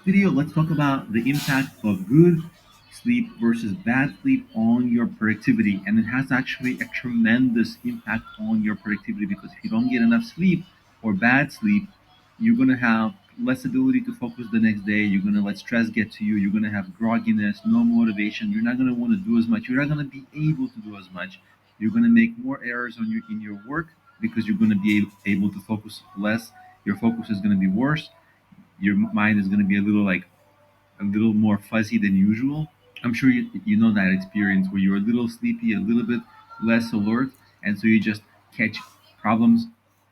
video, let's talk about the impact of good sleep versus bad sleep on your productivity. And it has actually a tremendous impact on your productivity because if you don't get enough sleep or bad sleep, you're going to have less ability to focus the next day. You're going to let stress get to you. You're going to have grogginess, no motivation. You're not going to want to do as much. You're not going to be able to do as much. You're going to make more errors in your work because you're going to be able to focus less. Your focus is going to be worse. Your mind is going to be a little more fuzzy than usual. I'm sure you know that experience where you're a little sleepy, a little bit less alert, and so you just catch problems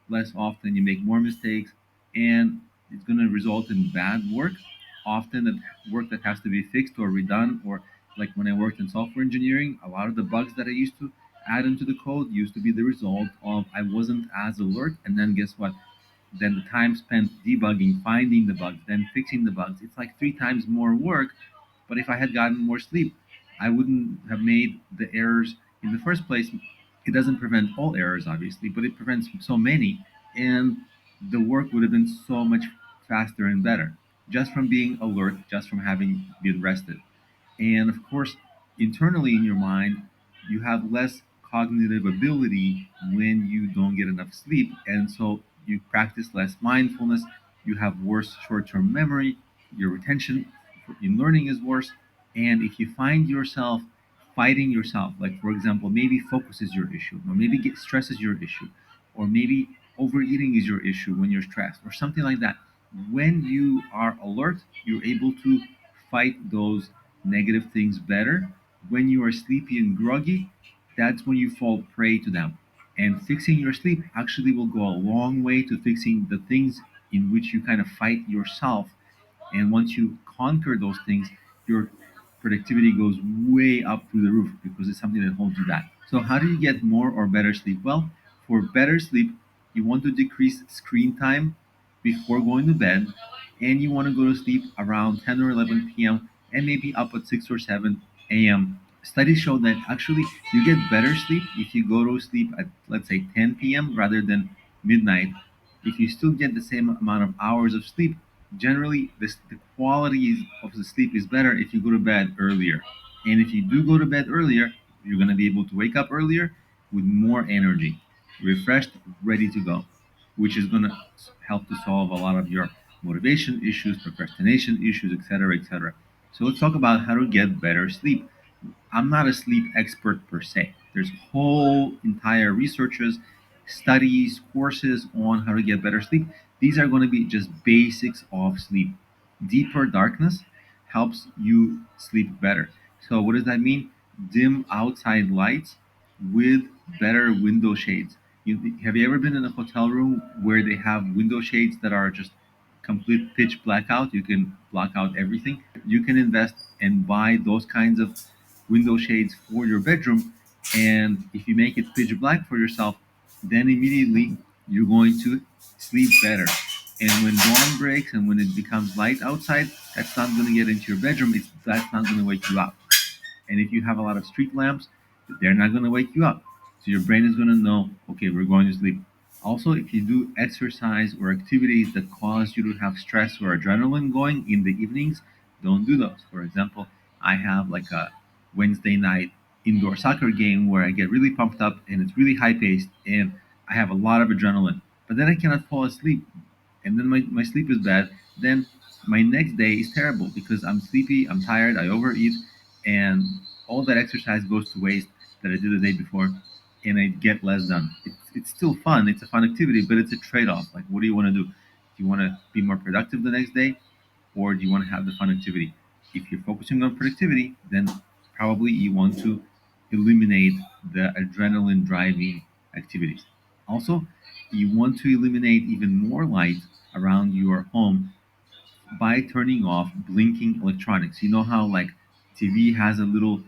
less often. You make more mistakes, and it's going to result in bad work. Often, the work that has to be fixed or redone, or like when I worked in software engineering, a lot of the bugs that I used to add into the code used to be the result of I wasn't as alert. And then guess what? Then the time spent debugging, finding the bugs, then fixing the bugs, it's like three times more work. But if I had gotten more sleep, I wouldn't have made the errors in the first place. It doesn't prevent all errors, obviously, but it prevents so many, and the work would have been so much faster and better just from being alert, just from having been rested. And of course, internally in your mind, you have less cognitive ability when you don't get enough sleep. And so you practice less mindfulness, you have worse short term memory, your retention in learning is worse. And if you find yourself fighting yourself, like for example, maybe focus is your issue, or maybe get stress is your issue, or maybe overeating is your issue when you're stressed, or something like that. When you are alert, you're able to fight those negative things better. When you are sleepy and groggy, that's when you fall prey to them. And fixing your sleep actually will go a long way to fixing the things in which you kind of fight yourself. And once you conquer those things, your productivity goes way up through the roof because it's something that holds you back. So, how do you get more or better sleep? Well, for better sleep, you want to decrease screen time before going to bed, and you want to go to sleep around 10 or 11 p.m. and maybe up at 6 or 7 a.m. Studies show that actually you get better sleep if you go to sleep at, let's say, 10 p.m. rather than midnight. If you still get the same amount of hours of sleep, generally the quality of the sleep is better if you go to bed earlier. And if you do go to bed earlier, you're going to be able to wake up earlier with more energy, refreshed, ready to go, which is going to help to solve a lot of your motivation issues, procrastination issues, etc., etc. So let's talk about how to get better sleep. I'm not a sleep expert per se. There's whole entire researches, studies, courses on how to get better sleep. These are going to be just basics of sleep. Deeper darkness helps you sleep better. So what does that mean? Dim outside lights with better window shades. Have you ever been in a hotel room where they have window shades that are just complete pitch blackout? You can block out everything. You can invest and buy those kinds of window shades for your bedroom. And if you make it pitch black for yourself, then immediately you're going to sleep better. And when dawn breaks and when it becomes light outside, that's not going to get into your bedroom. That's not going to wake you up. And if you have a lot of street lamps, they're not going to wake you up. So your brain is going to know, okay, we're going to sleep. Also, if you do exercise or activities that cause you to have stress or adrenaline going in the evenings, don't do those. For example, I have like a Wednesday night indoor soccer game where I get really pumped up and it's really high paced and I have a lot of adrenaline. But then I cannot fall asleep and then my sleep is bad. Then my next day is terrible because I'm sleepy, I'm tired, I overeat, and all that exercise goes to waste that I did the day before, and I get less done. It's still fun, it's a fun activity, but it's a trade off. Like, what do you want to do? Do you want to be more productive the next day, or do you want to have the fun activity? If you're focusing on productivity, then probably you want to eliminate the adrenaline driving activities. Also, you want to eliminate even more light around your home by turning off blinking electronics. You know how like TV has a little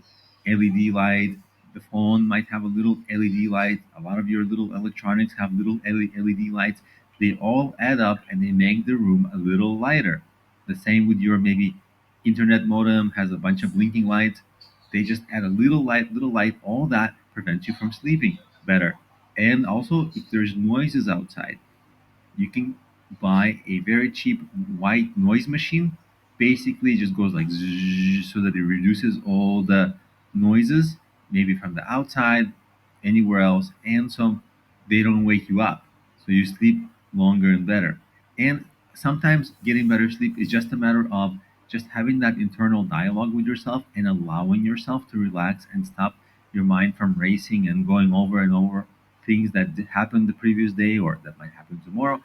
LED light, the phone might have a little LED light, a lot of your little electronics have little LED lights. They all add up and they make the room a little lighter. The same with your maybe internet modem has a bunch of blinking lights. They just add a little light, all that prevents you from sleeping better. And also if there's noises outside, you can buy a very cheap white noise machine. basically it just goes like zzz, so that it reduces all the noises, maybe from the outside, anywhere else, and so they don't wake you up. So you sleep longer and better. And sometimes getting better sleep is just a matter of just having that internal dialogue with yourself and allowing yourself to relax and stop your mind from racing and going over and over things that happened the previous day or that might happen tomorrow.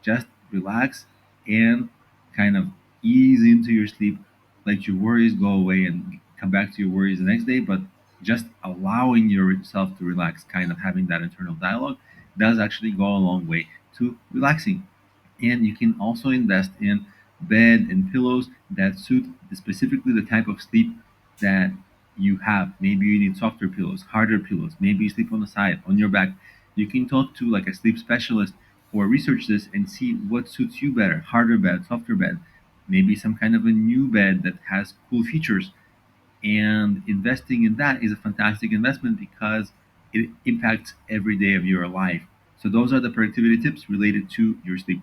Just relax and kind of ease into your sleep, let your worries go away and come back to your worries the next day. But just allowing yourself to relax, kind of having that internal dialogue, does actually go a long way to relaxing. And you can also invest in bed and pillows that suit specifically the type of sleep that you have. Maybe you need softer pillows, harder pillows. Maybe you sleep on the side, on your back. You can talk to like a sleep specialist or research this and see what suits you better: harder bed, softer bed, maybe some kind of a new bed that has cool features. And investing in that is a fantastic investment because it impacts every day of your life. So those are the productivity tips related to your sleep.